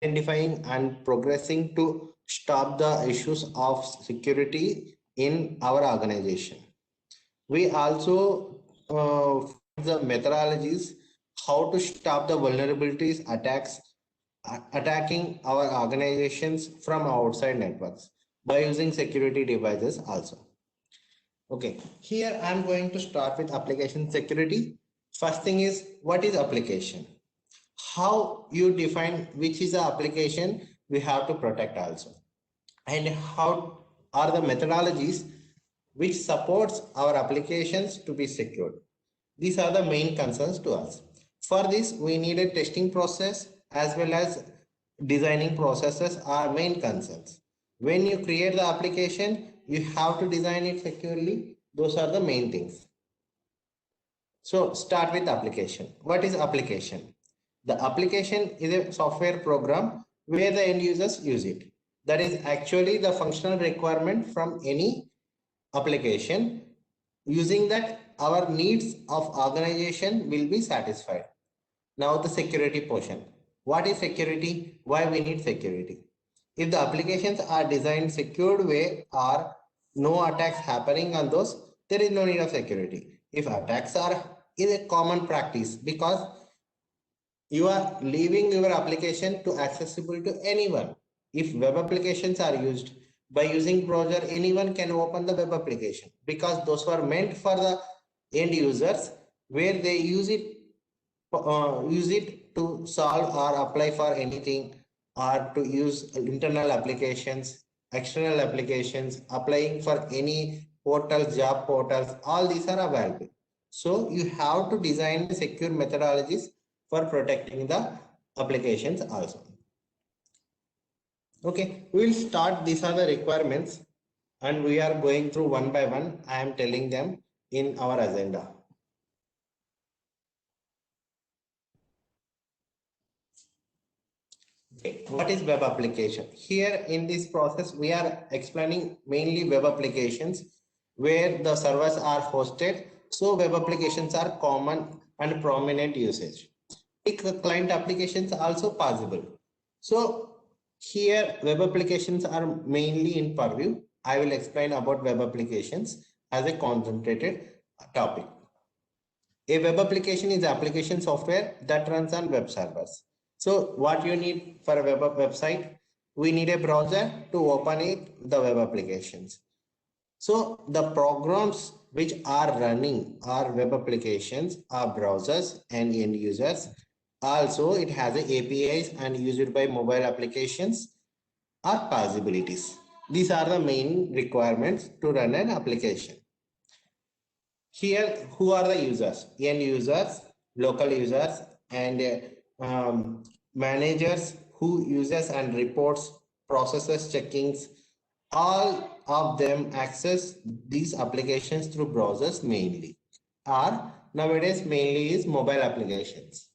identifying and progressing to stop the issues of security in our organization. We also find the methodologies how to stop the vulnerabilities attacks attacking our organizations from outside networks by using security devices also. Okay, here I'm going to start with application security. First thing is, what is application? How you define which is the application we have to protect also, and how are the methodologies which supports our applications to be secured. These are the main concerns to us. For this, we need a testing process as well as designing processes are main concerns. When you create the application, you have to design it securely. Those are the main things. So start with application. What is application? The application is a software program where the end users use it. That is actually the functional requirement from any application. Using that, our needs of organization will be satisfied. Now the security portion. What is security? Why we need security? If the applications are designed secured way or no attacks happening on those, there is no need of security. If attacks are is a common practice because you are leaving your application to accessible to anyone. If web applications are used, by using browser, anyone can open the web application because those were meant for the end users where they use it to solve or apply for anything or to use internal applications, external applications, applying for any portals, job portals, all these are available. So you have to design secure methodologies for protecting the applications also. Okay, we will start. These are the requirements and we are going through one by one. I am telling them in our agenda. Okay, what is web application? Here in this process, we are explaining mainly web applications where the servers are hosted. So web applications are common and prominent usage. Client applications are also possible. So here web applications are mainly in purview. I will explain about web applications as a concentrated topic. A web application is application software that runs on web servers. So what you need for a website? We need a browser to open it, the web applications. So the programs which are running our web applications are browsers and end users. Also, it has a APIs and used by mobile applications or possibilities. These are the main requirements to run an application. Here, who are the users? End users, local users, and managers who uses and reports, processes, checkings. All of them access these applications through browsers mainly, or nowadays mainly is mobile applications.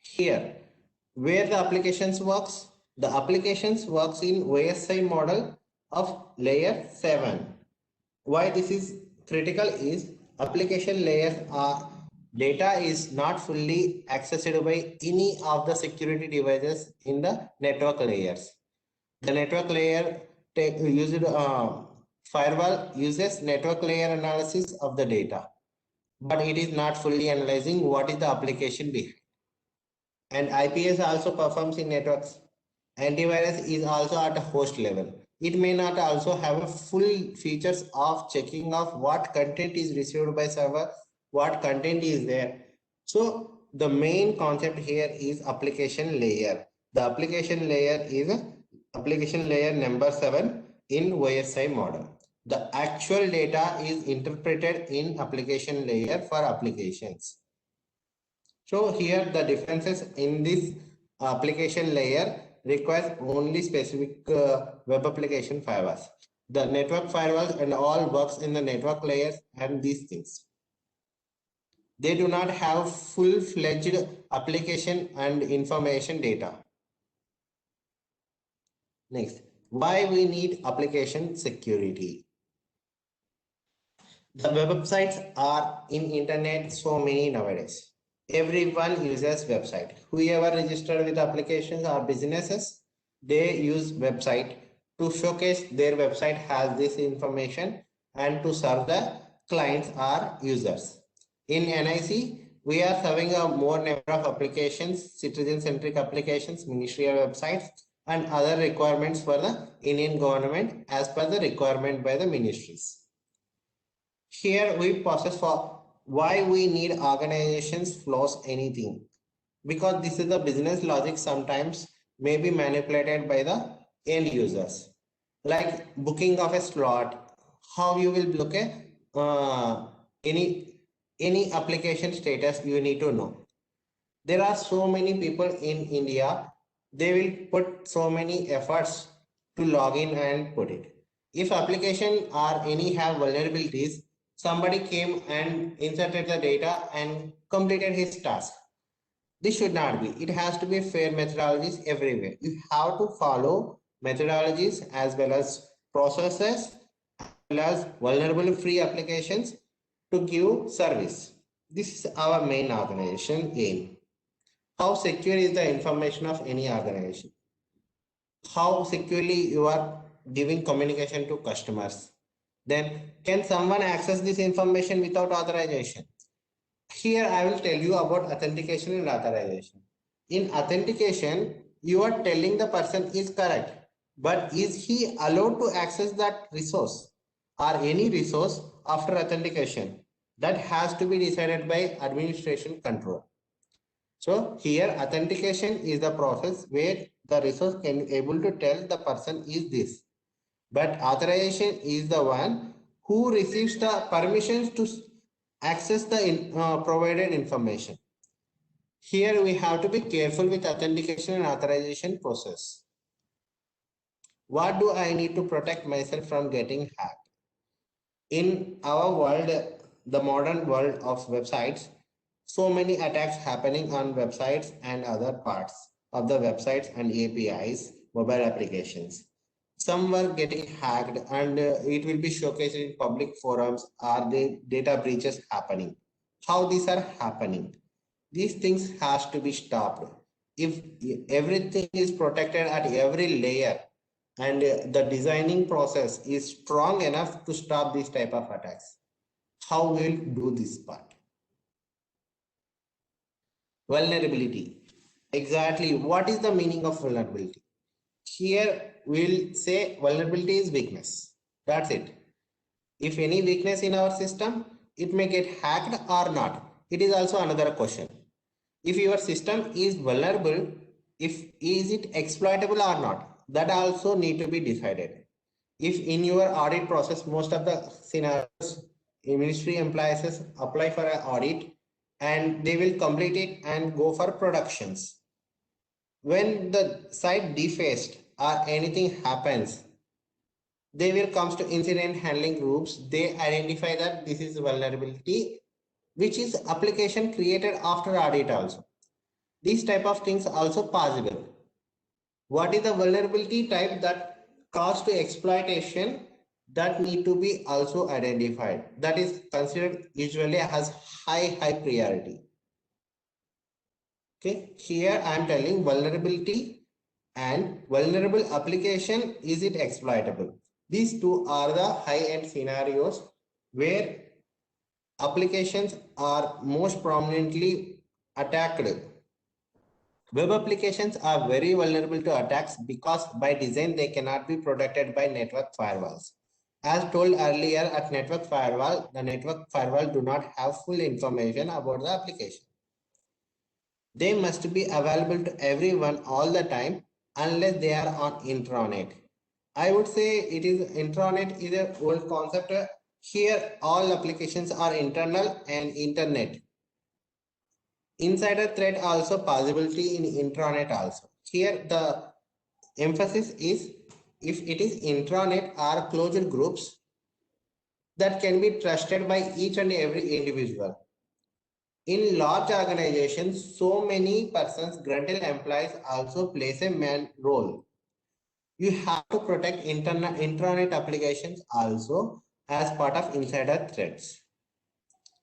Here, where the applications works, the applications works in OSI model of layer 7. Why this is critical is application layers are data is not fully accessible by any of the security devices in the network layers. The network layer firewall uses network layer analysis of the data, but it is not fully analyzing what is the application behind. And IPS also performs in networks. Antivirus is also at a host level. It may not also have a full features of checking of what content is received by server, what content is there. So the main concept here is application layer. The application layer is application layer number 7 in OSI model. The actual data is interpreted in application layer for applications. So here the differences in this application layer requires only specific web application firewalls. The network firewalls and all works in the network layers and these things. They do not have full-fledged application and information data. Next, why we need application security? The websites are in internet so many nowadays. everyone uses website. Whoever registered with applications or businesses, they use website to showcase their website has this information and to serve the clients or users. In NIC, we are serving a more number of applications, citizen-centric applications, ministerial websites, and other requirements for the Indian government as per the requirement by the ministries. Here we process for why we need organizations flows anything, because this is the business logic sometimes may be manipulated by the end users, like booking of a slot, how you will book a any application status you need to know. There are so many people in India, they will put so many efforts to log in and put it. If application or any have vulnerabilities, somebody came and inserted the data and completed his task. This should not be. It has to be fair methodologies everywhere. You have to follow methodologies as well as processes as well as vulnerable free applications to give service. This is our main organization aim. How secure is the information of any organization? How securely you are giving communication to customers? Then can someone access this information without authorization? Here I will tell you about authentication and authorization. In authentication, you are telling the person is correct, but is he allowed to access that resource or any resource after authentication? That has to be decided by administration control. So here authentication is the process where the resource can be able to tell the person is this. But authorization is the one who receives the permissions to access the provided information. Here we have to be careful with authentication and authorization process. What do I need to protect myself from getting hacked? In our world, the modern world of websites, so many attacks happening on websites and other parts of the websites and APIs, mobile applications. Some were getting hacked and it will be showcased in public forums. Are the data breaches happening? How these are happening? These things has to be stopped. If everything is protected at every layer and the designing process is strong enough to stop this type of attacks, how will do this part? Vulnerability. Exactly. What is the meaning of vulnerability? Here we'll say vulnerability is weakness. That's it. If any weakness in our system, it may get hacked or not. It is also another question. If your system is vulnerable, is it exploitable or not? That also need to be decided. If in your audit process, most of the scenarios, ministry employees apply for an audit and they will complete it and go for productions. When the site defaced or anything happens, they will comes to incident handling groups. They identify that this is vulnerability, which is application created after audit also. These type of things also possible. What is the vulnerability type that cause to exploitation, that need to be also identified. That is considered usually as high priority. Okay, here I am telling vulnerability and vulnerable application, is it exploitable? These two are the high-end scenarios where applications are most prominently attacked. Web applications are very vulnerable to attacks because by design they cannot be protected by network firewalls. As told earlier, at network firewall, the network firewall do not have full information about the application. They must be available to everyone all the time unless they are on intranet. I would say it is intranet is an old concept. Here all applications are internal and internet. Insider threat also possibility in intranet also. Here the emphasis is if it is intranet or closed groups that can be trusted by each and every individual. In large organizations, so many persons, granted employees also plays a main role. You have to protect intranet applications also as part of insider threats.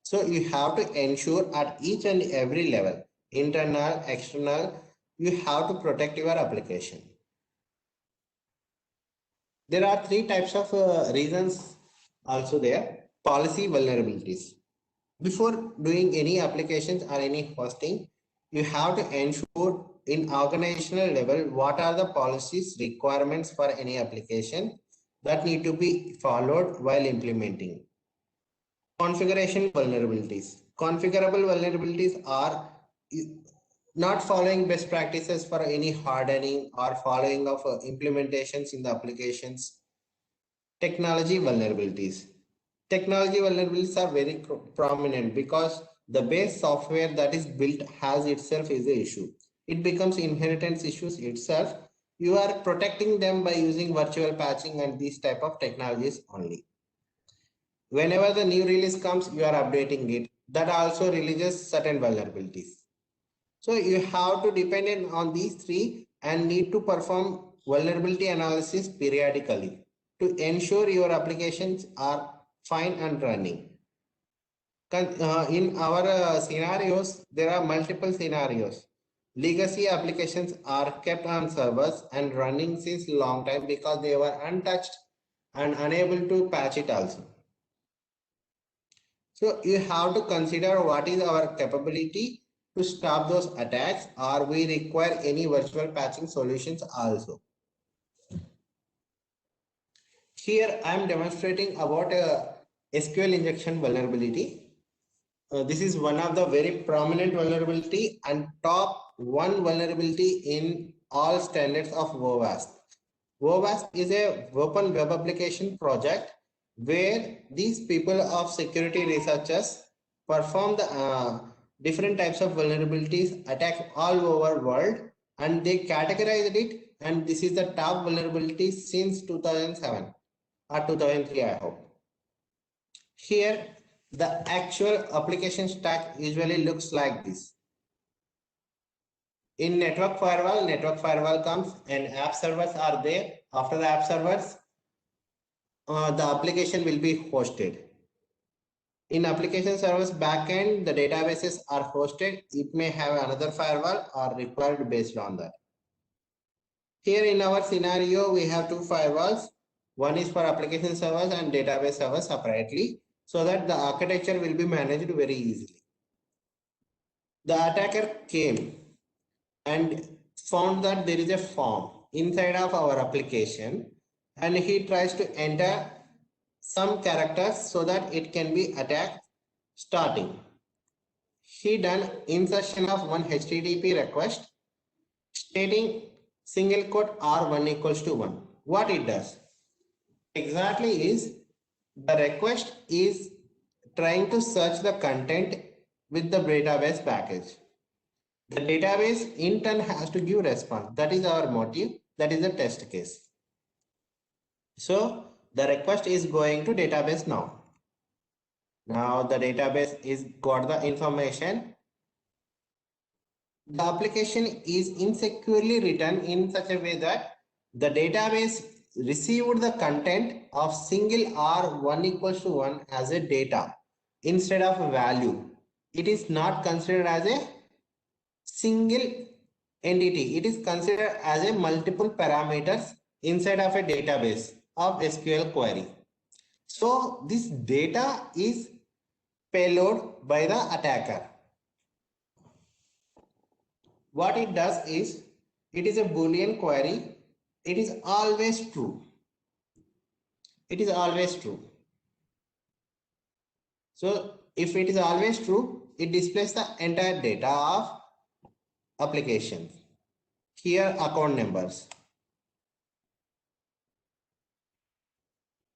So you have to ensure at each and every level, internal, external, you have to protect your application. There are three types of reasons also there. Policy vulnerabilities. Before doing any applications or any hosting, you have to ensure in organizational level what are the policies requirements for any application that need to be followed while implementing. Configuration vulnerabilities. Configurable vulnerabilities are not following best practices for any hardening or following of implementations in the applications. Technology vulnerabilities. Technology vulnerabilities are very prominent because the base software that is built has itself is the issue. It becomes inheritance issues itself. You are protecting them by using virtual patching and these type of technologies only. Whenever the new release comes, you are updating it. That also releases certain vulnerabilities. So you have to depend on these three and need to perform vulnerability analysis periodically to ensure your applications are fine and running. In our scenarios, there are multiple scenarios. Legacy applications are kept on servers and running since long time because they were untouched and unable to patch it also. So you have to consider what is our capability to stop those attacks, or we require any virtual patching solutions also. Here I am demonstrating about a SQL injection vulnerability. This is one of the very prominent vulnerability and top one vulnerability in all standards of WOWASP. WOWASP is a open web application project where these people of security researchers perform the different types of vulnerabilities attack all over world, and they categorized it, and this is the top vulnerability since 2007 or 2003 I hope. Here the actual application stack usually looks like this. In network firewall comes and app servers are there. After the app servers, the application will be hosted. In application servers backend, the databases are hosted. It may have another firewall or required based on that. Here in our scenario, we have two firewalls. One is for application servers and database servers separately, so that the architecture will be managed very easily. The attacker came and found that there is a form inside of our application, and he tries to enter some characters so that it can be attacked starting. He done insertion of one HTTP request stating single quote R1 equals to 1. What it does exactly is the request is trying to search the content with the database package. The database in turn has to give response. That is our motive. That is the test case. So the request is going to database now. Now the database is got the information. The application is insecurely written in such a way that the database received the content of single R1 equals to 1 as a data instead of a value. It is not considered as a single entity. It is considered as a multiple parameters inside of a database of SQL query. So this data is payload by the attacker. What it does is, it is a Boolean query. It is always true. It is always true. So if it is always true, it displays the entire data of application. Here account numbers.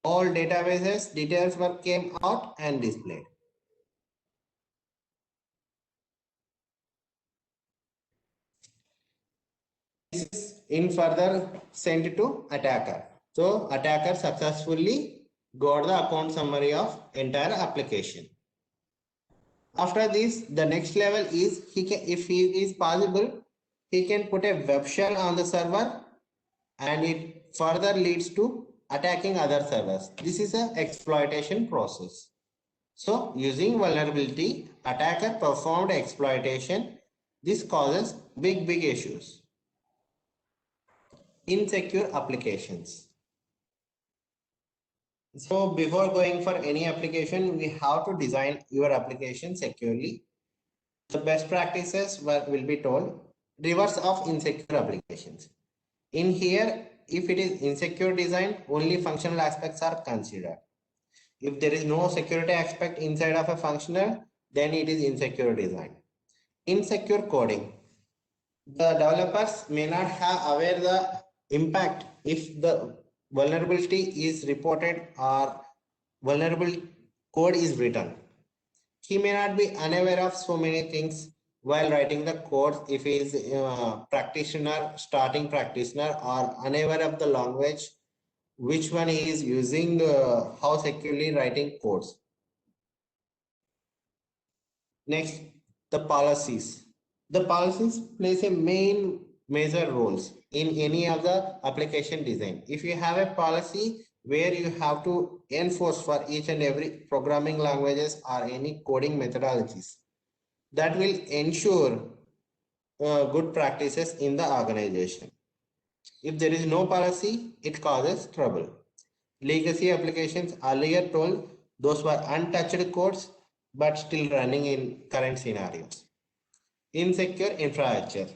All databases details were came out and displayed. This is in further sent to attacker. So attacker successfully got the account summary of entire application. After this, the next level is he can, if he is possible, he can put a web shell on the server, and it further leads to attacking other servers. This is an exploitation process. So using vulnerability, attacker performed exploitation. This causes big issues. Insecure applications. So before going for any application, we have to design your application securely. The best practices will be told. Reverse of insecure applications. In here, if it is insecure design, only functional aspects are considered. If there is no security aspect inside of a functional, then it is insecure design. Insecure coding. The developers may not have aware the impact if the vulnerability is reported or vulnerable code is written. He may not be unaware of so many things while writing the code if he is a practitioner, starting practitioner, or unaware of the language, which one he is using, how securely writing codes. Next, the policies. The policies plays a major roles in any of the application design. If you have a policy where you have to enforce for each and every programming languages or any coding methodologies, that will ensure good practices in the organization. If there is no policy, it causes trouble. Legacy applications earlier told those were untouched codes but still running in current scenarios. Insecure infrastructure.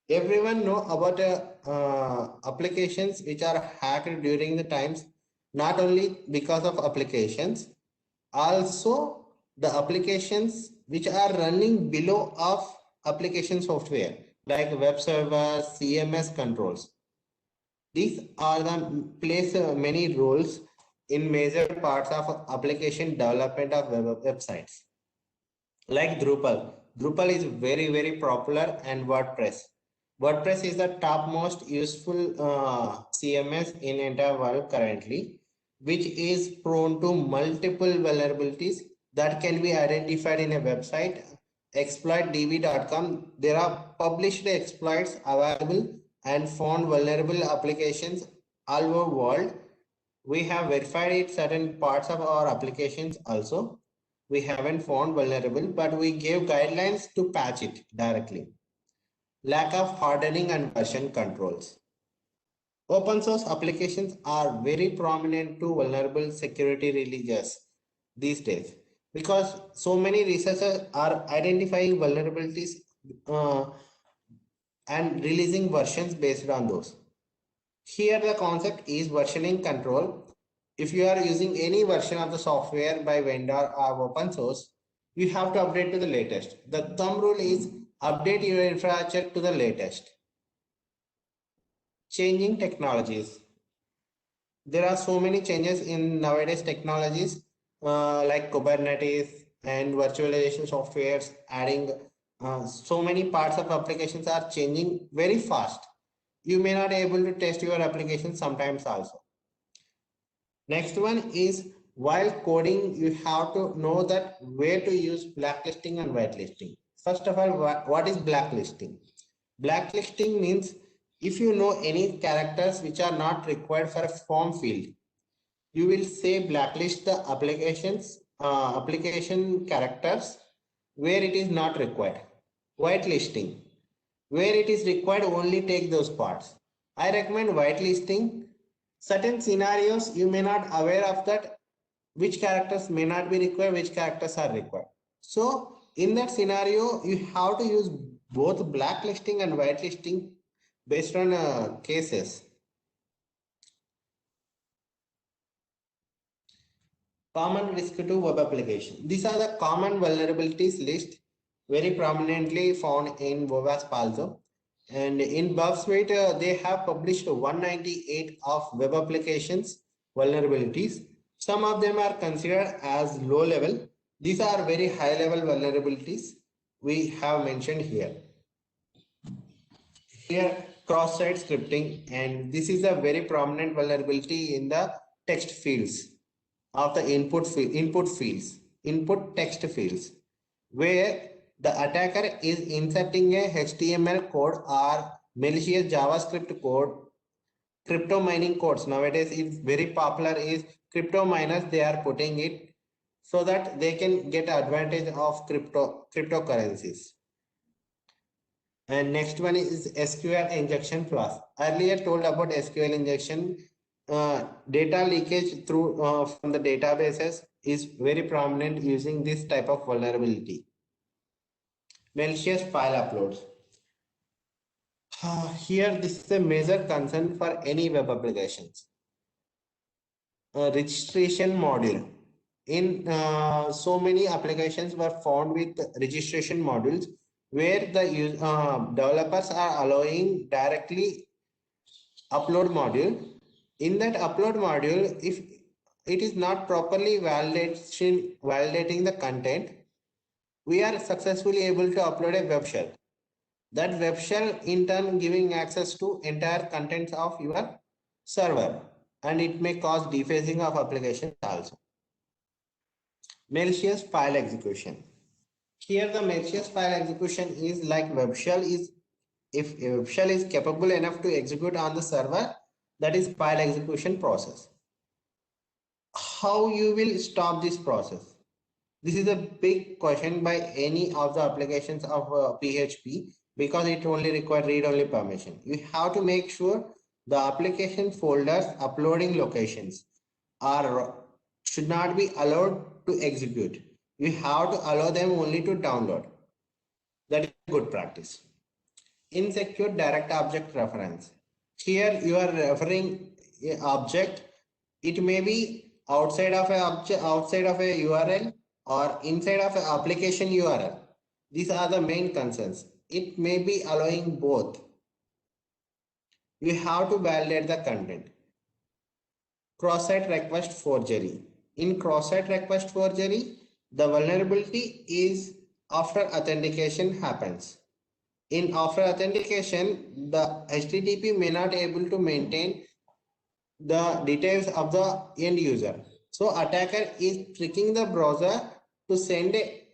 Everyone know about applications which are hacked during the times, not only because of applications, also the applications which are running below of application software like web servers, CMS controls. These are the plays many roles in major parts of application development of websites. Like Drupal. Drupal is very popular, and WordPress. WordPress is the topmost useful CMS in entire world currently, which is prone to multiple vulnerabilities that can be identified in a website. Exploitdb.com. There are published exploits available and found vulnerable applications all over world. We have verified it certain parts of our applications also. We haven't found vulnerable, but we gave guidelines to patch it directly. Lack of hardening and version controls. Open source applications are very prominent to vulnerable security releases these days because so many researchers are identifying vulnerabilities and releasing versions based on those. Here the concept is versioning control. If you are using any version of the software by vendor or open source, you have to update to the latest. The thumb rule is update your infrastructure to the latest. Changing technologies. There are so many changes in nowadays technologies like Kubernetes and virtualization softwares adding so many parts of applications are changing very fast. You may not be able to test your application sometimes also. Next one is while coding, you have to know that where to use blacklisting and whitelisting. First of all, what is blacklisting? Blacklisting means if you know any characters which are not required for a form field, you will say blacklist the application characters where it is not required. Whitelisting, where it is required, only take those parts. I recommend whitelisting. Certain scenarios you may not aware of that which characters may not be required, which characters are required. So in that scenario, you have to use both blacklisting and whitelisting based on cases. Common risk to web application. These are the common vulnerabilities list very prominently found in WebASP also. And in Buzzsuite, they have published 198 of web applications vulnerabilities. Some of them are considered as low level. These are very high level vulnerabilities we have mentioned here. Here, cross-site scripting, and this is a very prominent vulnerability in the text fields of the input text fields, where the attacker is inserting a HTML code or malicious JavaScript code. Crypto mining codes nowadays is very popular is crypto miners, they are putting it so that they can get advantage of cryptocurrencies. And next one is SQL injection plus. Earlier told about SQL injection, data leakage through from the databases is very prominent using this type of vulnerability. Malicious file uploads. Here, this is a major concern for any web applications. Registration module. In so many applications were found with registration modules where the developers are allowing directly upload module. In that upload module, if it is not properly validating the content, we are successfully able to upload a web shell. That web shell in turn giving access to entire contents of your server, and it may cause defacing of applications also. Malicious file execution. Here the malicious file execution is like web shell is, if a web shell is capable enough to execute on the server, that is file execution process. How you will stop this process? This is a big question by any of the applications of PHP, because it only requires read-only permission. You have to make sure the application folders uploading locations should not be allowed to execute. You have to allow them only to download. That is good practice. Insecure direct object reference. Here you are referring an object. It may be outside of a object, outside of a URL, or inside of an application URL. These are the main concerns. It may be allowing both. You have to validate the content. Cross-site request forgery. In cross-site request forgery, the vulnerability is after authentication happens. In after authentication, the HTTP may not able to maintain the details of the end user. So attacker is tricking the browser to send a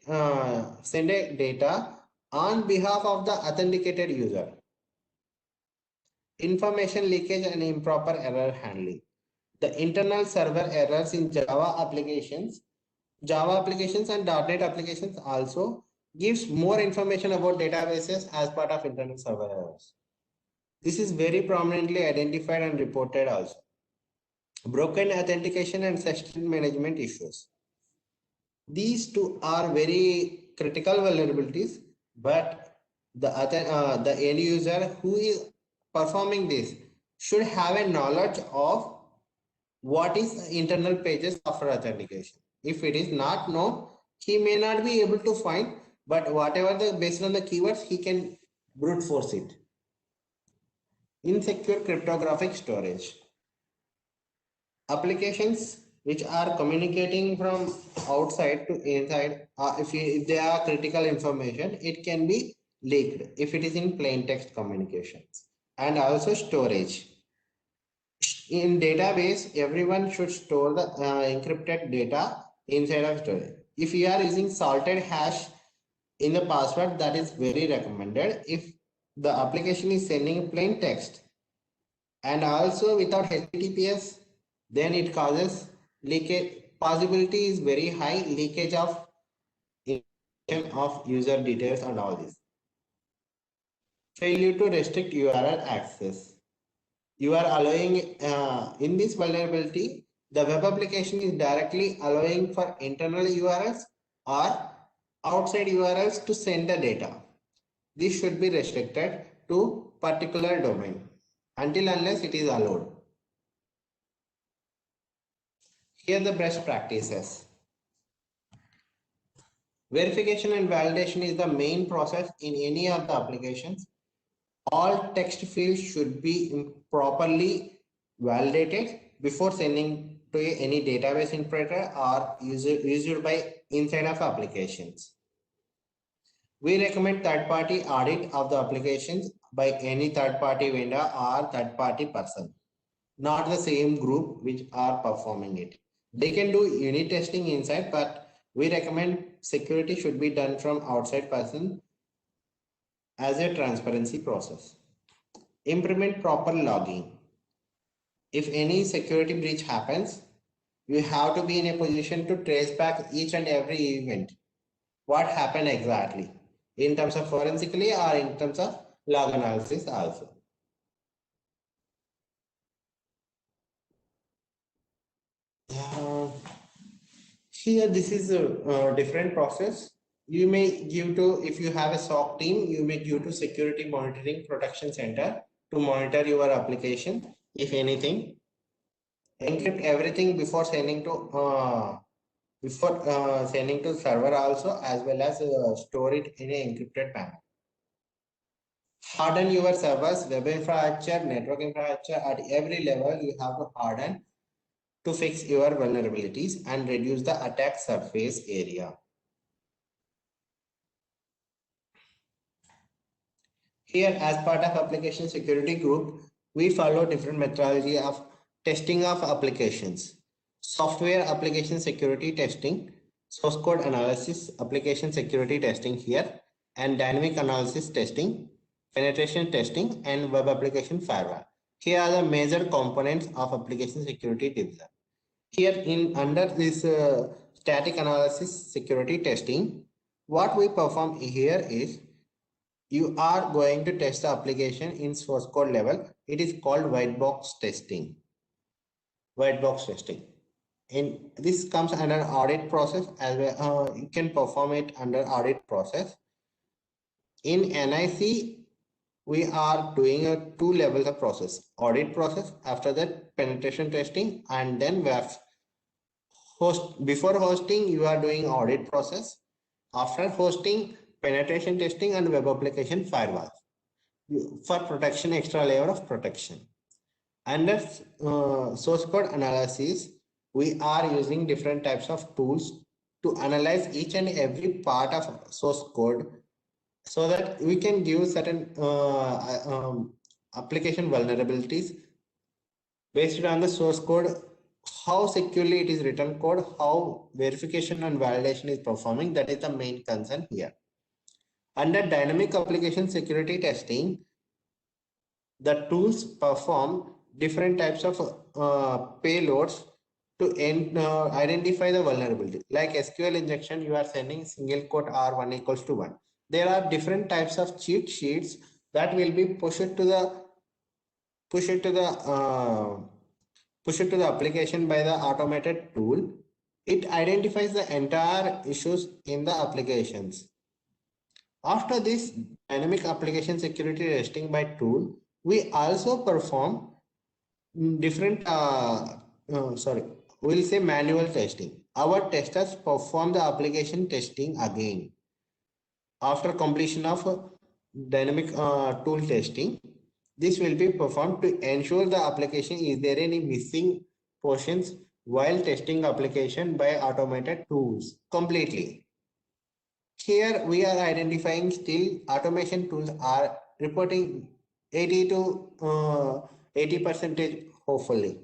data on behalf of the authenticated user. Information leakage and improper error handling. The internal server errors in Java applications and .NET applications also gives more information about databases as part of internal server errors. This is very prominently identified and reported also. Broken authentication and session management issues. These two are very critical vulnerabilities, but the end user who is performing this should have a knowledge of what is internal pages after authentication. If it is not known, he may not be able to find, but whatever based on the keywords, he can brute force it. Insecure cryptographic storage. Applications which are communicating from outside to inside, if they are critical information, it can be leaked if it is in plain text communications. And also storage. In database, everyone should store the encrypted data inside of storage. If you are using salted hash in the password, that is very recommended. If the application is sending plain text and also without HTTPS, then it causes leakage. Possibility is very high, leakage of user details and all this. Failure to restrict URL access. You are allowing in this vulnerability, the web application is directly allowing for internal URLs or outside URLs to send the data. This should be restricted to particular domain until unless it is allowed. Here are the best practices. Verification and validation is the main process in any of the applications. All text fields should be properly validated before sending to any database interpreter or used by inside of applications. We recommend third-party audit of the applications by any third-party vendor or third-party person, not the same group which are performing it. They can do unit testing inside, but we recommend security should be done from outside person as a transparency process. Implement proper logging. If any security breach happens, You have to be in a position to trace back each and every event. What happened exactly in terms of forensically or in terms of log analysis also. Uh, Here, this is a different process. You may give to, if you have a SOC team, you may give to Security Monitoring Protection Center to monitor your application. If anything, encrypt everything before sending to server also, as well as store it in an encrypted manner. Harden your servers, web infrastructure, network infrastructure at every level. You have to harden to fix your vulnerabilities and reduce the attack surface area. Here, as part of application security group, we follow different methodology of testing of applications. Software application security testing, source code analysis, application security testing here, and dynamic analysis testing, penetration testing, and web application firewall. Here are the major components of application security division. Here in under this static analysis security testing, what we perform here is you are going to test the application in source code level. It is called white box testing. White box testing. In this comes under audit process as well. You can perform it under audit process. In NIC, we are doing a two levels of process: audit process, after that penetration testing, and then we have before hosting you are doing audit process, after hosting penetration testing and web application firewall for protection, extra layer of protection. Under source code analysis, we are using different types of tools to analyze each and every part of source code so that we can give certain application vulnerabilities based on the source code, how securely it is written code, how verification and validation is performing. That is the main concern here. Under dynamic application security testing, the tools perform different types of payloads to identify the vulnerability. Like SQL injection, you are sending single quote R1 equals to 1. There are different types of cheat sheets that will be pushed to the push it to the application by the automated tool. It identifies the entire issues in the applications. After this dynamic application security testing by tool, we also perform different we'll say manual testing. Our testers perform the application testing again after completion of dynamic tool testing. This will be performed to ensure the application is there any missing portions while testing application by automated tools completely. Here we are identifying still automation tools are reporting 80 to 80 percentage hopefully.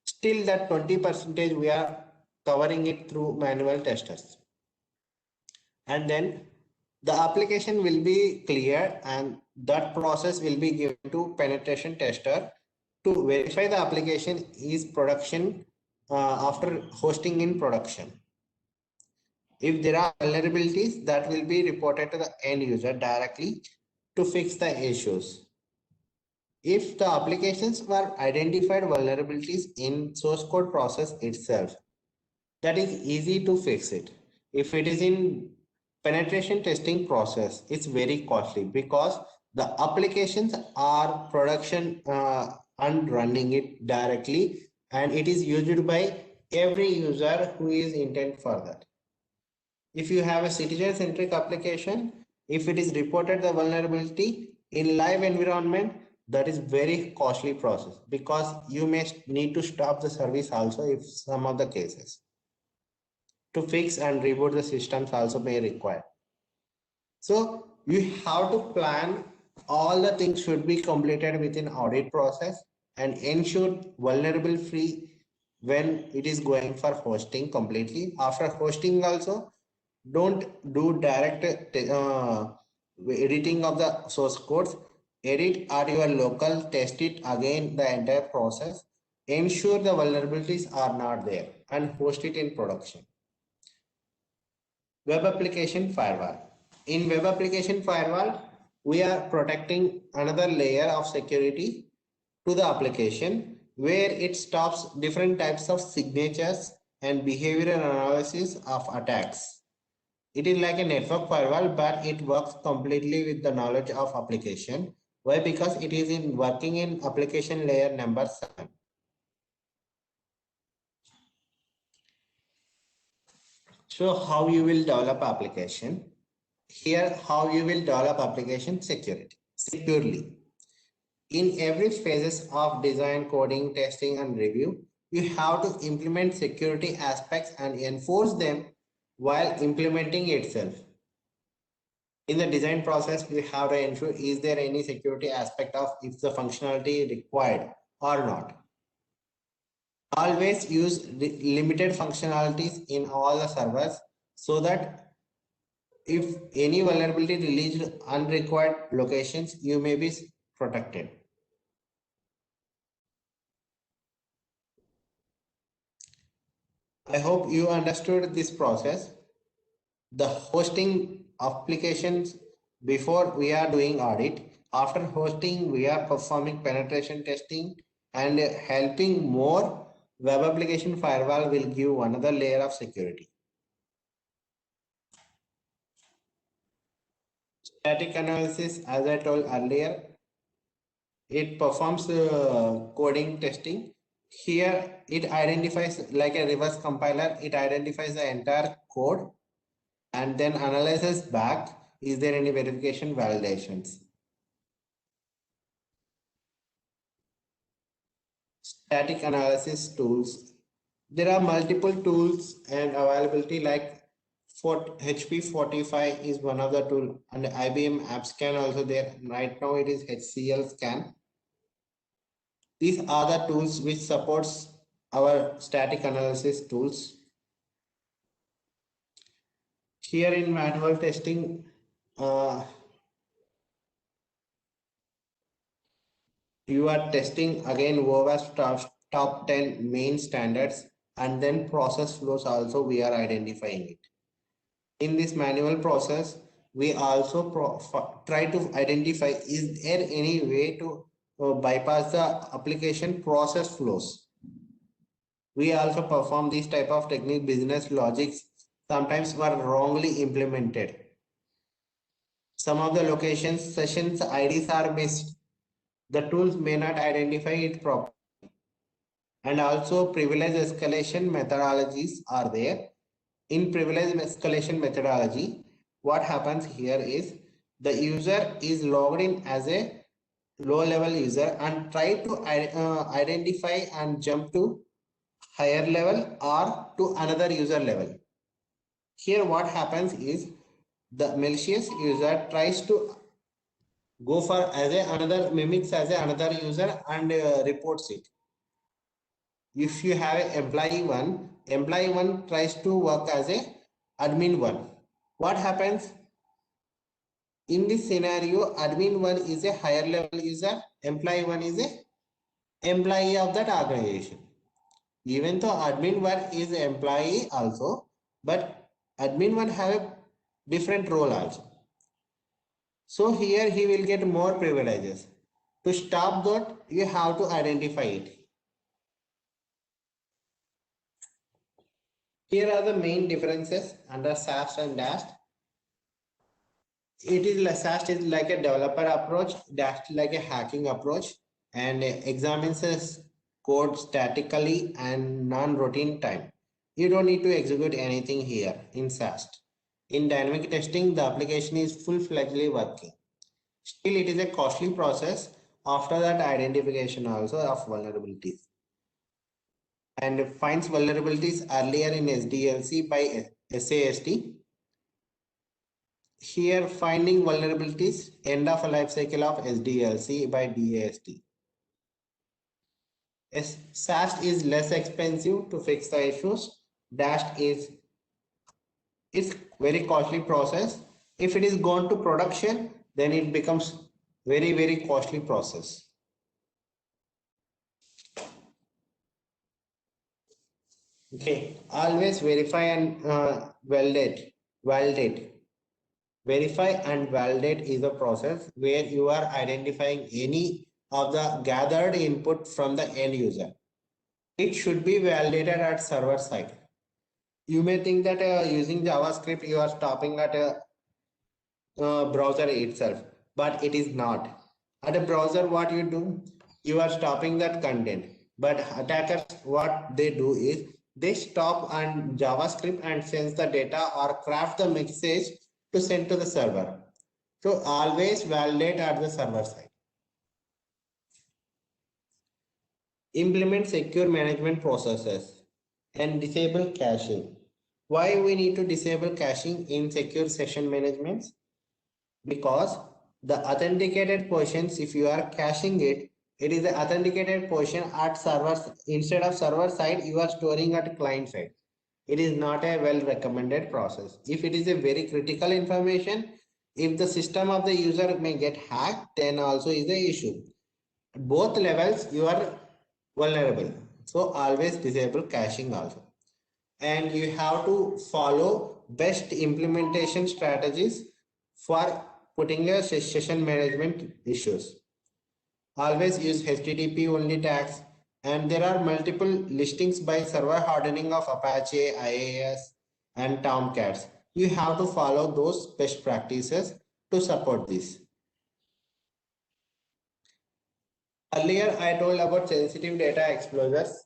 Still that 20 percentage we are covering it through manual testers. And then the application will be cleared and that process will be given to penetration tester to verify the application is production after hosting in production. If there are vulnerabilities, that will be reported to the end user directly to fix the issues. If the applications were identified vulnerabilities in source code process itself, that is easy to fix it. If it is in penetration testing process, it's very costly because the applications are production and running it directly, and it is used by every user who is intent for that. If you have a citizen-centric application, if it is reported the vulnerability in live environment, that is very costly process because you may need to stop the service also if some of the cases. To fix and reboot the systems also may require. So you have to plan all the things should be completed within audit process and ensure vulnerable free when it is going for hosting completely. After hosting also, don't do direct editing of the source codes. Edit at your local, test it again the entire process. ensure the vulnerabilities are not there, and host it in production. Web application firewall. In web application firewall, we are protecting another layer of security to the application where it stops different types of signatures and behavioral analysis of attacks. It is like a network firewall, but it works completely with the knowledge of application. Why? Because it is working in application layer number 7. So how you will develop application? Here, how you will develop application securely. In every phases of design, coding, testing, and review, you have to implement security aspects and enforce them while implementing itself. In the design process, we have to ensure is there any security aspect of if the functionality required or not. Always use limited functionalities in all the servers so that if any vulnerability released unrequired locations, you may be protected. I hope you understood this process. The hosting applications before we are doing audit. After hosting, we are performing penetration testing and helping more. Web application firewall will give another layer of security. Static analysis, as I told earlier, it performs coding testing. Here, it identifies like a reverse compiler. It identifies the entire code and then analyzes back. Is there any verification validations? Static analysis tools. There are multiple tools and availability like for HP45 is one of the tool and IBM AppScan also there. Right now it is HCL Scan. These are the tools which supports our static analysis tools. Here in manual testing, you are testing again OWASP top 10 main standards and then process flows also we are identifying it. In this manual process, we also try to identify is there any way to bypass the application process flows. We also perform this type of technique business logics sometimes were wrongly implemented. Some of the locations sessions IDs are missed. The tools may not identify it properly. And also privilege escalation methodologies are there. In privilege escalation methodology, what happens here is the user is logged in as a low level user and try to identify and jump to higher level or to another user level. Here what happens is the malicious user tries to go for as a another mimics as a another user and reports it. If you have an employee one tries to work as a admin one. What happens? In this scenario, admin one is a higher level user, employee one is a employee of that organization. Even though admin one is an employee also, but admin one have a different role also. So here he will get more privileges. To stop that, you have to identify it. Here are the main differences under SAST and DAST. It is SAST is like a developer approach, DAST like a hacking approach, and examines code statically and non-routine time. You don't need to execute anything here in SAST. In dynamic testing, the application is full-fledgedly working. Still, it is a costly process after that identification also of vulnerabilities. And finds vulnerabilities earlier in SDLC by SAST. Here, finding vulnerabilities, end of a life cycle of SDLC by DAST. SAST is less expensive to fix the issues. DAST is very costly process. If it is gone to production, then it becomes very costly process. Okay, always verify and validate. Verify and validate is a process where you are identifying any of the gathered input from the end user. It should be validated at server side. You may think that using JavaScript you are stopping at a browser itself, but it is not. At a browser, what you do, you are stopping that content. But attackers, what they do is they stop on JavaScript and sends the data or craft the message to send to the server. So always validate at the server side. Implement secure management processes and disable caching. Why we need to disable caching in secure session management? Because the authenticated portions, if you are caching it, it is the authenticated portion at server. Instead of server side, you are storing at client side. It is not a well recommended process. If it is a very critical information, if the system of the user may get hacked, then also is the issue. Both levels you are vulnerable. So always disable caching also. And you have to follow best implementation strategies for putting a session management issues. Always use HTTP only tags, and there are multiple listings by server hardening of Apache, IaaS, and Tomcats. You have to follow those best practices to support this. Earlier, I told about sensitive data exposures,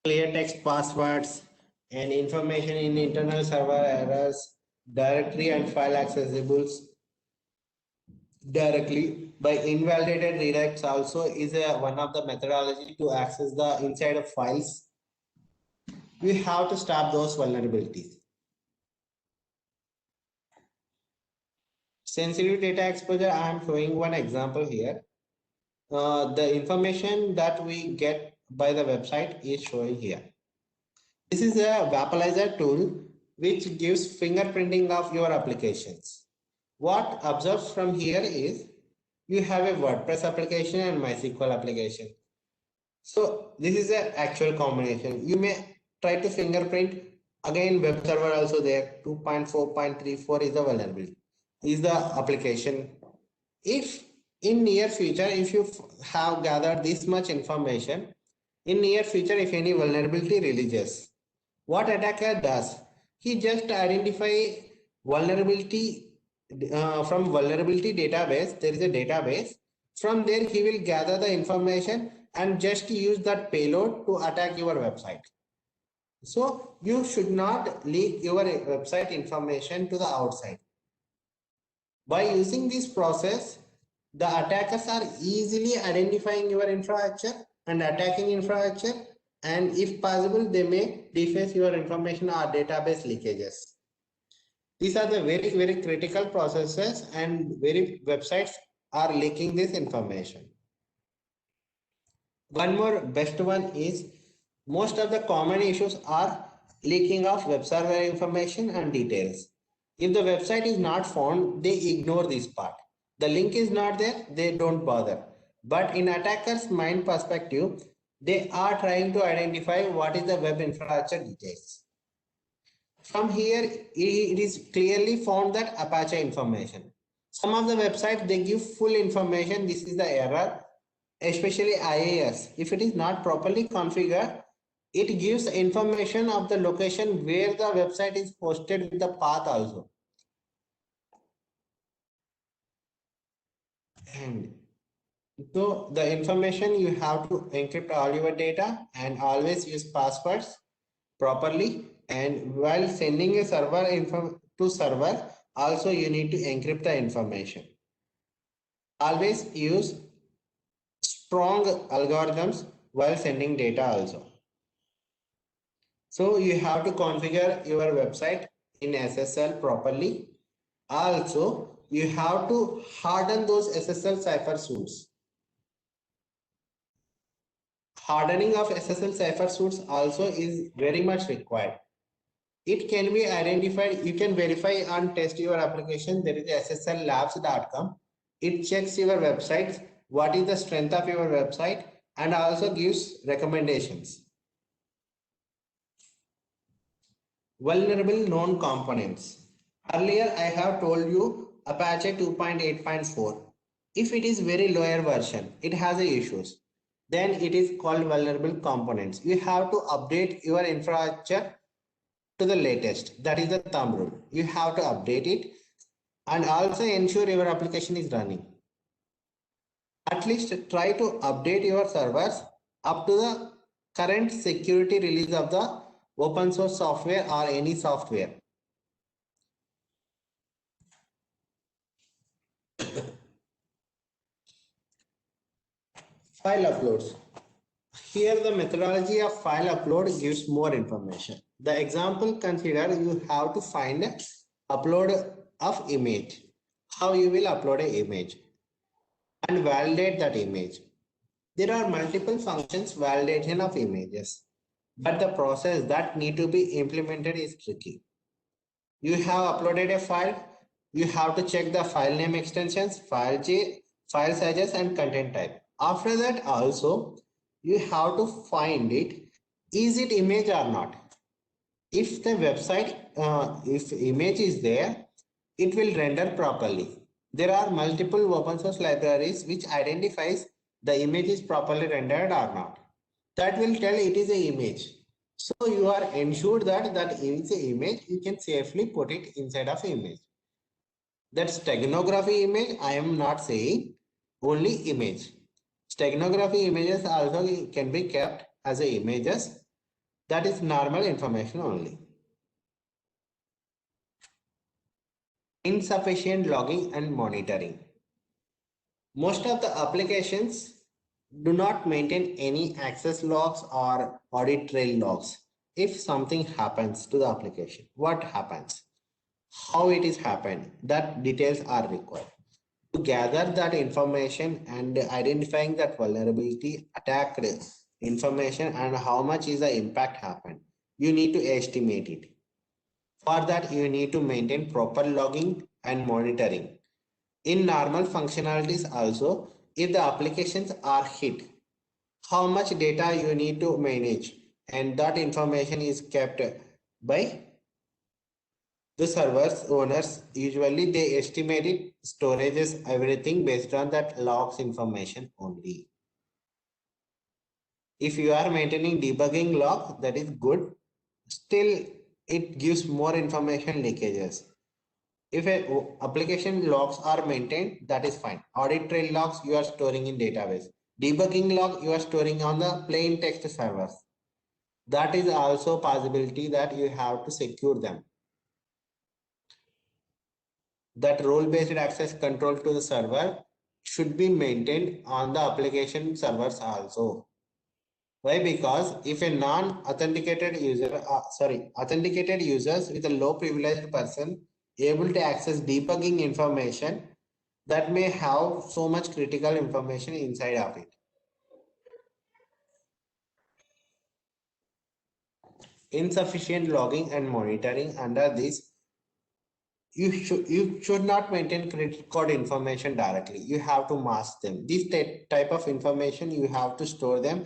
clear text passwords, and information in internal server errors, directory and file accessibles directly by invalidated redirects also is one of the methodology to access the inside of files. We have to stop those vulnerabilities. Sensitive data exposure, I am showing one example here. The information that we get by the website is showing here. This is a Vaporizer tool which gives fingerprinting of your applications. What observes from here is you have a WordPress application and MySQL application. So this is an actual combination. You may try to fingerprint again web server also there 2.4.34 is the vulnerability is the application. If in near future if you have gathered this much information in near future if any vulnerability releases, what attacker does, he just identify vulnerability from vulnerability database. There is a database. From there he will gather the information and just use that payload to attack your website. So you should not leak your website information to the outside. By using this process, the attackers are easily identifying your infrastructure and attacking infrastructure, and if possible they may deface your information or database leakages. These are the very critical processes, and very websites are leaking this information. One more best one is most of the common issues are leaking of web server information and details. If the website is not found, they ignore this part. The link is not there, they don't bother. But in attacker's mind perspective, they are trying to identify what is the web infrastructure details. From here, it is clearly found that Apache information. Some of the websites, they give full information. This is the error, especially IaaS. If it is not properly configured, it gives information of the location where the website is hosted with the path also. And so the information you have to encrypt all your data and always use passwords properly. And while sending a server info to server, also you need to encrypt the information. Always use strong algorithms while sending data also. So you have to configure your website in SSL properly. Also, you have to harden those SSL cipher suits. Hardening of SSL cipher suits also is very much required. It can be identified. You can verify and test your application. There is sslabs.com. It checks your website, what is the strength of your website, and also gives recommendations. Vulnerable known components. Earlier, I have told you Apache 2.8.4. If it is very lower version, it has issues. Then it is called vulnerable components. You have to update your infrastructure to the latest. That is the thumb rule. You have to update it and also ensure your application is running. At least try to update your servers up to the current security release of the open source software or any software. File uploads. Here the methodology of file upload gives more information. The example, consider you have to find upload of image. How you will upload an image and validate that image. There are multiple functions validation of images, but the process that need to be implemented is tricky. You have uploaded a file, you have to check the file name extensions, file sizes and content type. After that also, you have to find it, is it image or not? If the website, if image is there, it will render properly. There are multiple open source libraries which identifies the image is properly rendered or not. That will tell it is an image. So you are ensured that that is an image, you can safely put it inside of image. That steganography image, I am not saying only image. Steganography images also can be kept as a images. That is normal information only. Insufficient logging and monitoring. Most of the applications do not maintain any access logs or audit trail logs. If something happens to the application, what happens? How it is happened? That details are required. To gather that information and identifying that vulnerability, attacked information and how much is the impact happened, you need to estimate it. For that, you need to maintain proper logging and monitoring. In normal functionalities also, if the applications are hit, how much data you need to manage, and that information is kept by the server's owners. Usually they estimate it, storages, everything based on that logs information only. If you are maintaining debugging log, that is good. Still, it gives more information leakages. If application logs are maintained, that is fine. Audit trail logs you are storing in database. Debugging log you are storing on the plain text servers. That is also possibility that you have to secure them. That role-based access control to the server should be maintained on the application servers also. Why? Because if a non-authenticated user, authenticated users with a low privileged person able to access debugging information, that may have so much critical information inside of it. Insufficient logging and monitoring. Under this, you should not maintain credit card information directly. You have to mask them. This type of information you have to store them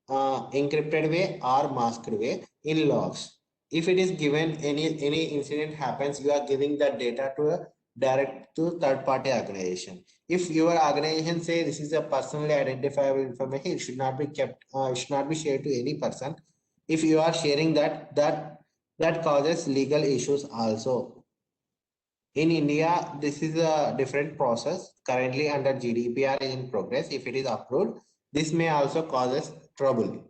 encrypted way or masked way in logs. If it is given any incident happens, you are giving that data to a direct to third party organization. If your organization say this is a personally identifiable information, it should not be kept, it should not be shared to any person. If you are sharing that causes legal issues also. In India, this is a different process. Currently under GDPR is in progress. If it is approved, this may also causes trouble.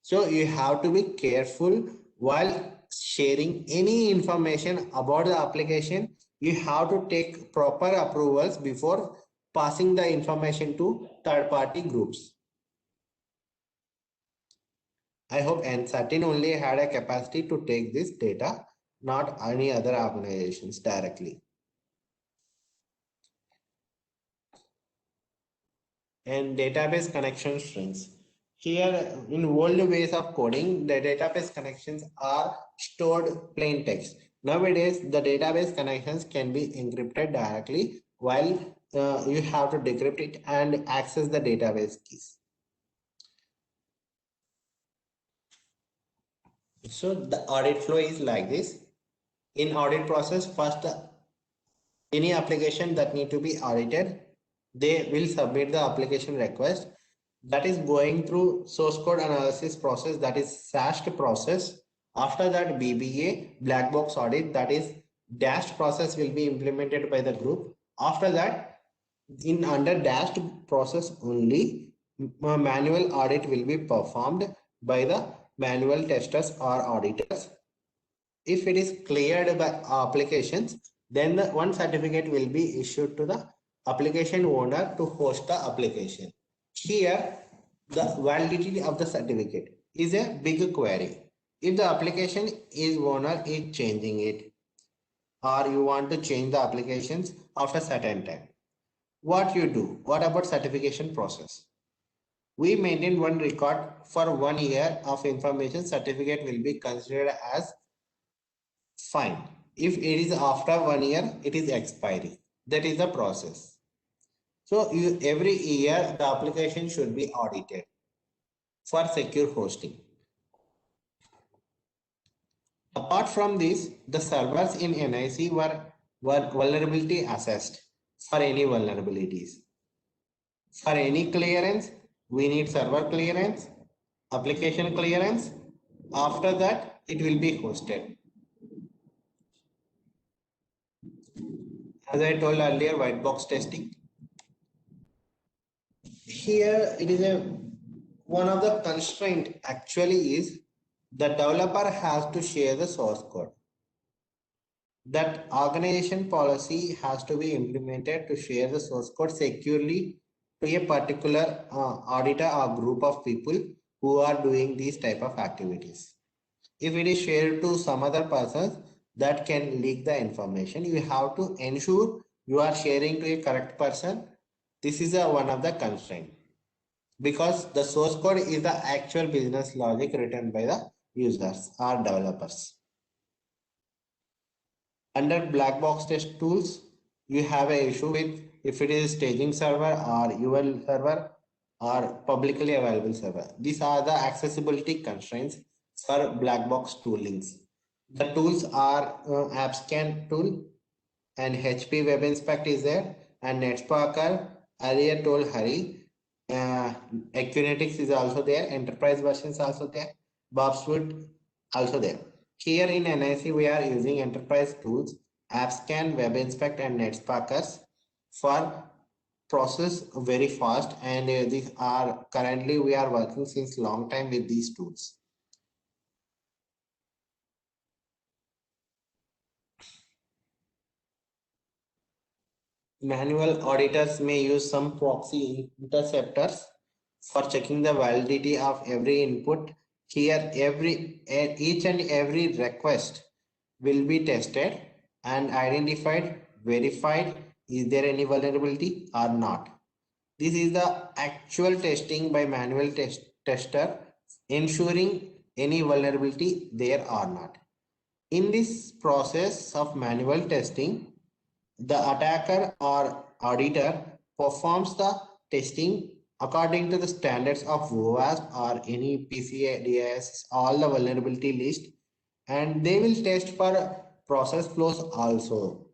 So you have to be careful while sharing any information about the application. You have to take proper approvals before passing the information to third-party groups. I hope N13 only had a capacity to take this data, not any other organizations directly. And database connection strings. Here, in old ways of coding, the database connections are stored plain text. Nowadays, the database connections can be encrypted directly while you have to decrypt it and access the database keys. So the audit flow is like this. In audit process, first any application that need to be audited, they will submit the application request that is going through source code analysis process, that is SAST process. After that, BBA, black box audit, that is dashed process will be implemented by the group. After that, in under dashed process only, manual audit will be performed by the manual testers or auditors. If it is cleared by applications, then the one certificate will be issued to the application owner to host the application. Here, the validity of the certificate is a big query. If the application is owner is changing it, or you want to change the applications after certain time, what you do? What about certification process? We maintain one record for 1 year of information. Certificate will be considered as fine. If it is after 1 year, it is expiry. That is the process. So every year the application should be audited for secure hosting. Apart from this, the servers in NIC were vulnerability assessed for any vulnerabilities. For any clearance, we need server clearance, application clearance. After that, it will be hosted. As I told earlier, white box testing. Here it is a one of the constraint actually is the developer has to share the source code. That organization policy has to be implemented to share the source code securely to a particular auditor or group of people who are doing these type of activities. If it is shared to some other persons, that can leak the information. You have to ensure you are sharing to a correct person. This is one of the constraint, because the source code is the actual business logic written by the users or developers. Under black box test tools, you have an issue with if it is staging server or UL server or publicly available server. These are the accessibility constraints for black box toolings. The tools are AppScan tool and HP Web Inspect is there, and NetSparker, earlier told Hari, Equinetics is also there, enterprise versions also there, Bobswood also there. Here in NIC, we are using enterprise tools, AppScan, Web Inspect, and NetSparkers for process very fast, and these are currently we are working since long time with these tools. Manual auditors may use some proxy interceptors for checking the validity of every input. Here, each and every request will be tested and identified, verified, is there any vulnerability or not. This is the actual testing by manual tester, ensuring any vulnerability there or not. In this process of manual testing, the attacker or auditor performs the testing according to the standards of WASP or any PCI-DSS, all the vulnerability list, and they will test for process flows also.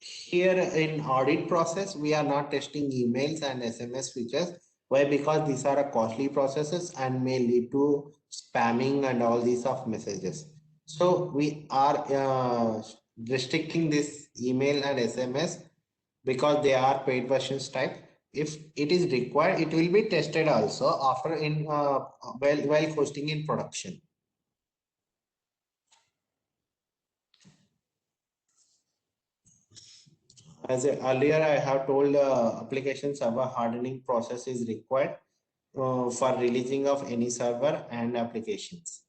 Here in audit process, we are not testing emails and SMS features. Why? Because these are costly processes and may lead to spamming and all these of messages. So we are restricting this email and SMS because they are paid versions type. If it is required, it will be tested also after in while hosting in production. As earlier I have told, application server hardening process is required for releasing of any server and applications.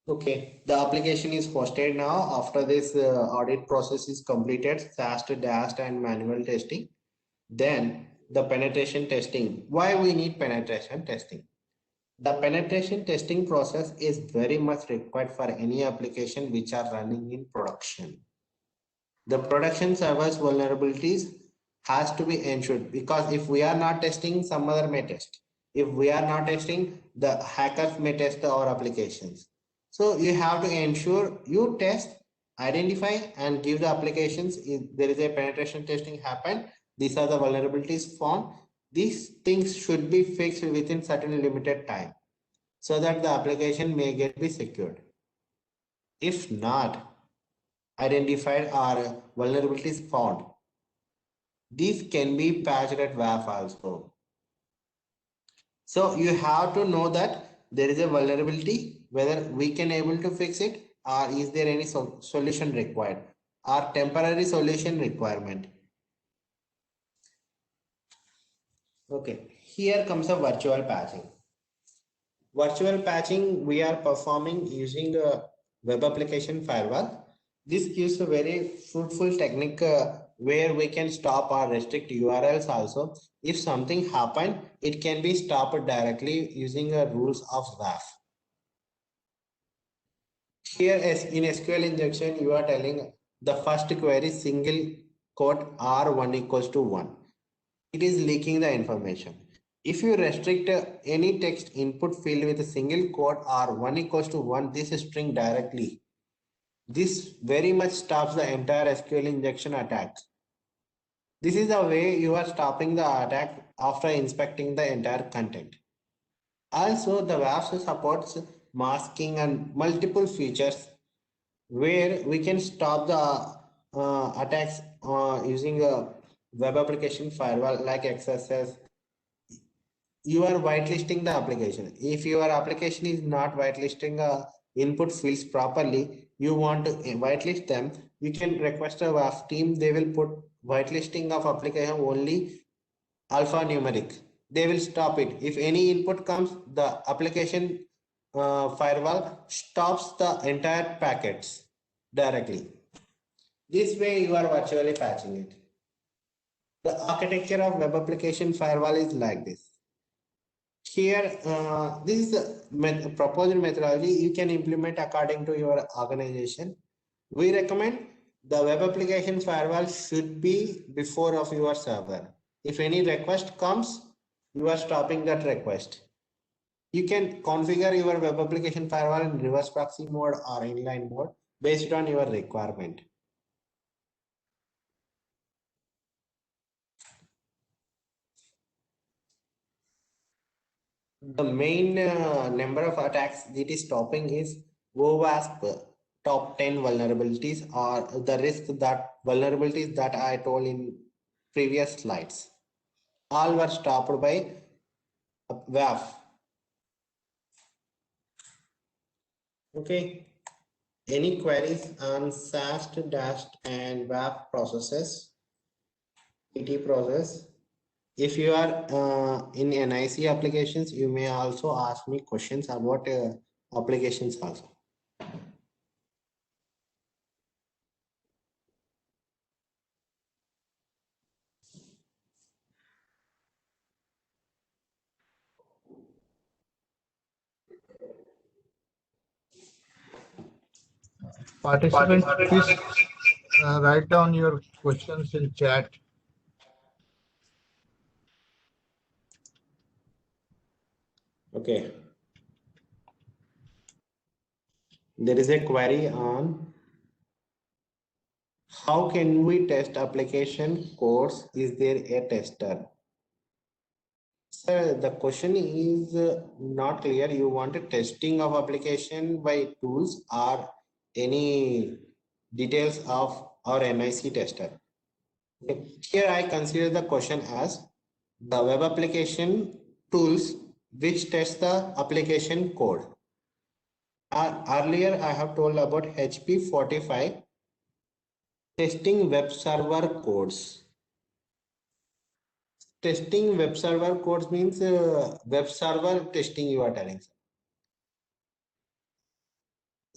Okay, the application is hosted now. After this audit process is completed, SAST, DAST, and manual testing. Then the penetration testing. Why we need penetration testing? The penetration testing process is very much required for any application which are running in production. The production servers vulnerabilities has to be ensured, because if we are not testing, some other may test. If we are not testing, the hackers may test our applications. So you have to ensure you test, identify, and give the applications. If there is a penetration testing happen, these are the vulnerabilities found. These things should be fixed within certain limited time so that the application may get be secured. If not identified or vulnerabilities found, these can be patched at WAF also. So you have to know that there is a vulnerability, whether we can able to fix it or is there any solution required or temporary solution requirement. Okay, here comes a virtual patching. Virtual patching we are performing using a web application firewall. This gives a very fruitful technique where we can stop or restrict URLs also. If something happened, it can be stopped directly using the rules of WAF. Here in SQL injection, you are telling the first query single quote R1 equals to 1. It is leaking the information. If you restrict any text input field with a single quote R1 equals to 1, this string directly. This very much stops the entire SQL injection attack. This is the way you are stopping the attack after inspecting the entire content. Also, the WAF supports masking and multiple features where we can stop the attacks using a web application firewall like XSS. You are whitelisting the application. If your application is not whitelisting input fields properly, you want to whitelist them, you can request a WAF team. They will put whitelisting of application only alphanumeric. They will stop it. If any input comes, the application firewall stops the entire packets directly. This way you are virtually patching it. The architecture of web application firewall is like this. Here, this is the proposed methodology you can implement according to your organization. We recommend the web application firewall should be before of your server. If any request comes, you are stopping that request. You can configure your web application firewall in reverse proxy mode or inline mode based on your requirement. The main number of attacks that is stopping is OWASP top 10 vulnerabilities, or the risk that vulnerabilities that I told in previous slides. All were stopped by WAF. Okay. Any queries on SAST, DAST, and WAF processes? PT process. If you are in NIC applications, you may also ask me questions about applications also. Participants, please write down your questions in chat. Okay. There is a query on how can we test application codes? Is there a tester? Sir, the question is not clear. You want a testing of application by tools or any details of our NIC tester? Okay. Here I consider the question as the web application tools which test the application code. Earlier I have told about HP45 testing web server codes. Testing web server codes means web server testing you are telling.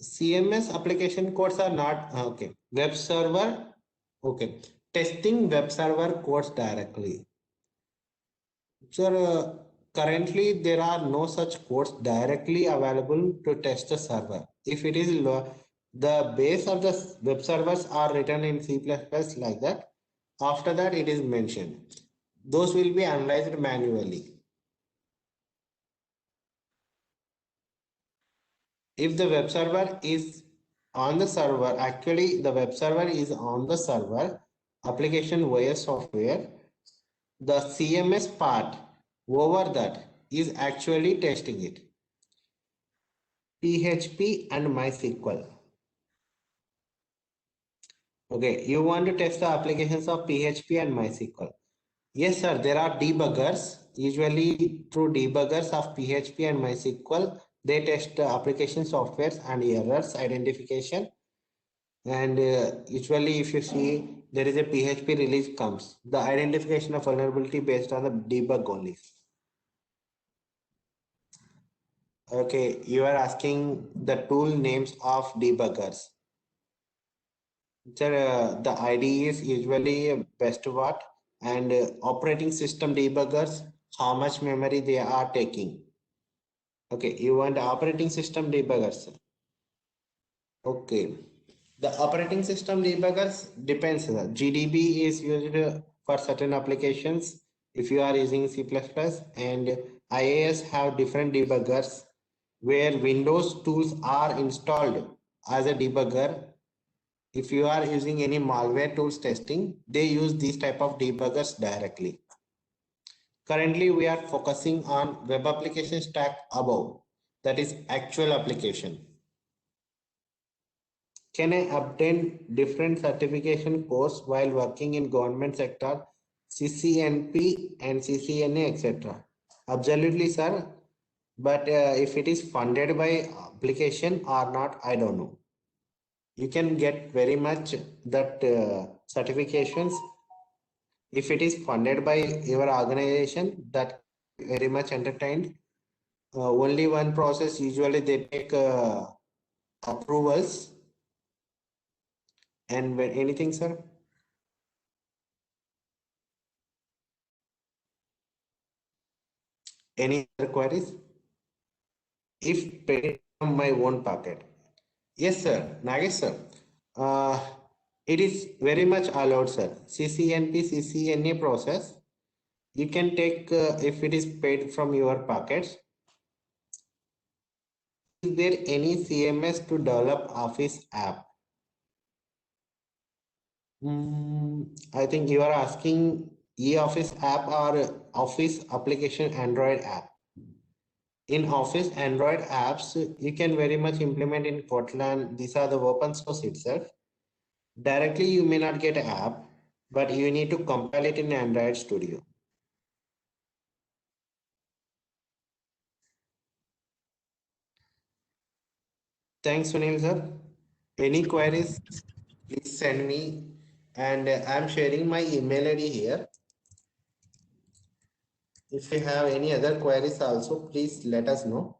CMS application codes are not okay. Web server, okay. Testing web server codes directly. So currently there are no such codes directly available to test the server. If it is low, the base of the web servers are written in C++ like that. After that, it is mentioned. Those will be analyzed manually. If the web server is on the server, actually the web server is on the server, application via software, the CMS part over that is actually testing it. PHP and MySQL. Okay, you want to test the applications of PHP and MySQL. Yes, sir, there are debuggers. Usually through debuggers of PHP and MySQL, they test the application softwares and errors identification. And usually if you see there is a PHP release comes, the identification of vulnerability based on the debug only. Okay, you are asking the tool names of debuggers. Sir, the IDE is usually best what and operating system debuggers, how much memory they are taking. Okay, you want operating system debuggers. Okay, the operating system debuggers depends. GDB is used for certain applications. If you are using C++ and IIS have different debuggers where Windows tools are installed as a debugger. If you are using any malware tools testing, they use these type of debuggers directly. Currently, we are focusing on web application stack above, that is actual application. Can I obtain different certification course while working in government sector, CCNP and CCNA, etc.? Absolutely, sir. But if it is funded by application or not, I don't know. You can get very much that certifications if it is funded by your organization, that very much entertained. Only one process, usually they take approvals. And when anything, sir? Any other queries? If paid from my own pocket. Yes, sir. Nagesh, sir. Uh, it is very much allowed, sir. CCNP, CCNA process. You can take if it is paid from your pockets. Is there any CMS to develop Office app? I think you are asking e-Office app or Office application Android app. In Office Android apps, you can very much implement in Kotlin. These are the open source itself. Directly, you may not get an app, but you need to compile it in Android Studio. Thanks, Sunil sir. Any queries, please send me. And I'm sharing my email ID here. If you have any other queries also, please let us know.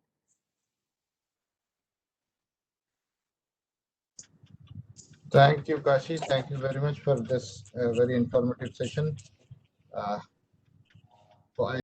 Thank you, Kashi. Thank you very much for this very informative session. So I